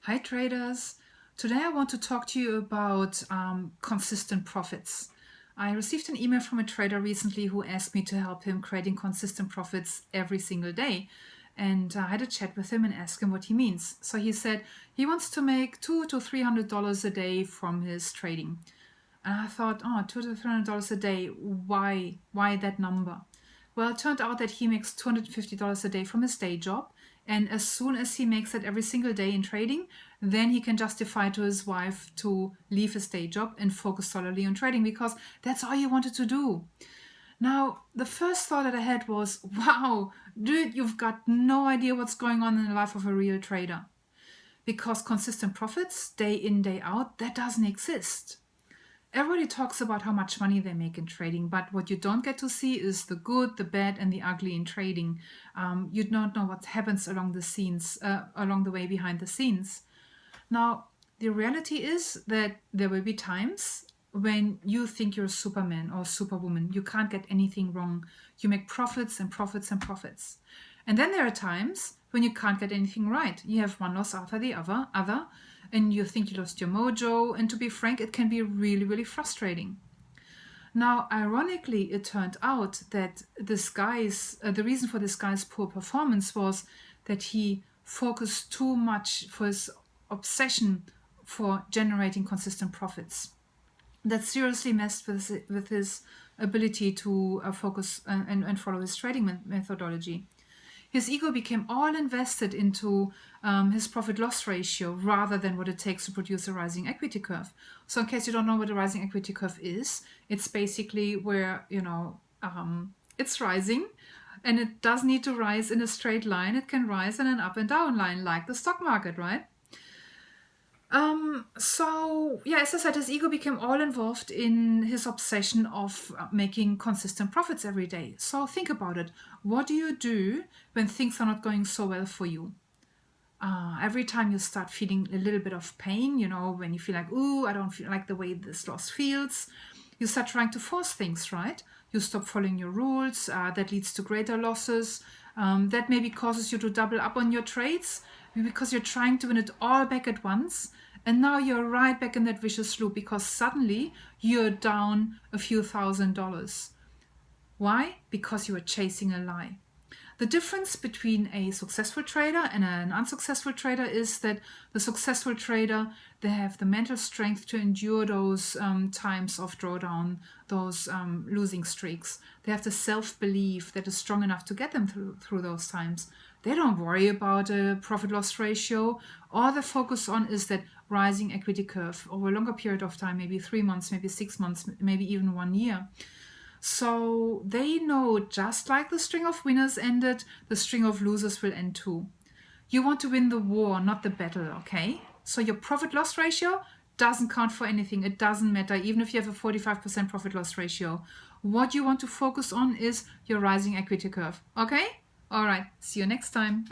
Hi traders! Today I want to talk to you about consistent profits. I received an email from a trader recently who asked me to help him creating consistent profits every single day. And I had a chat with him and asked him what he means. So he said he wants to make $200 to $300 a day from his trading. And I thought, oh, $200 to $300 a day, why that number? Well, it turned out that he makes $250 a day from his day job. And as soon as he makes that every single day in trading, then he can justify to his wife to leave his day job and focus solely on trading because that's all he wanted to do. Now, the first thought that I had was, wow, dude, you've got no idea what's going on in the life of a real trader. Because consistent profits, day in, day out, that doesn't exist. Everybody talks about how much money they make in trading, but what you don't get to see is the good, the bad, and the ugly in trading. You don't know what happens along the way behind the scenes. Now, the reality is that there will be times when you think you're a Superman or Superwoman. You can't get anything wrong. You make profits and profits and profits. And then there are times when you can't get anything right. You have one loss after the other, and you think you lost your mojo. And to be frank, it can be really, really frustrating. Now, ironically, it turned out that the reason for this guy's poor performance was that he focused too much for his obsession for generating consistent profits. That seriously messed with his ability to focus and follow his trading methodology. His ego became all invested into his profit-loss ratio rather than what it takes to produce a rising equity curve. So in case you don't know what a rising equity curve is, it's basically where, it's rising and it doesn't need to rise in a straight line. It can rise in an up and down line like the stock market, right? As I said, his ego became all involved in his obsession of making consistent profits every day. So think about it. What do you do when things are not going so well for you? Every time you start feeling a little bit of pain, when you feel like, ooh, I don't feel like the way this loss feels, you start trying to force things, right? You stop following your rules. That leads to greater losses. That maybe causes you to double up on your trades because you're trying to win it all back at once. And now you're right back in that vicious loop because suddenly you're down a few $1,000s. Why? Because you were chasing a lie. The difference between a successful trader and an unsuccessful trader is that the successful trader, they have the mental strength to endure those times of drawdown, those losing streaks. They have the self-belief that is strong enough to get them through those times. They don't worry about a profit-loss ratio. All they focus on is that rising equity curve over a longer period of time, maybe 3 months, maybe 6 months, maybe even 1 year. So they know just like the string of winners ended, the string of losers will end too. You want to win the war, not the battle, okay? So your profit-loss ratio doesn't count for anything. It doesn't matter, even if you have a 45% profit-loss ratio. What you want to focus on is your rising equity curve, okay? All right, see you next time.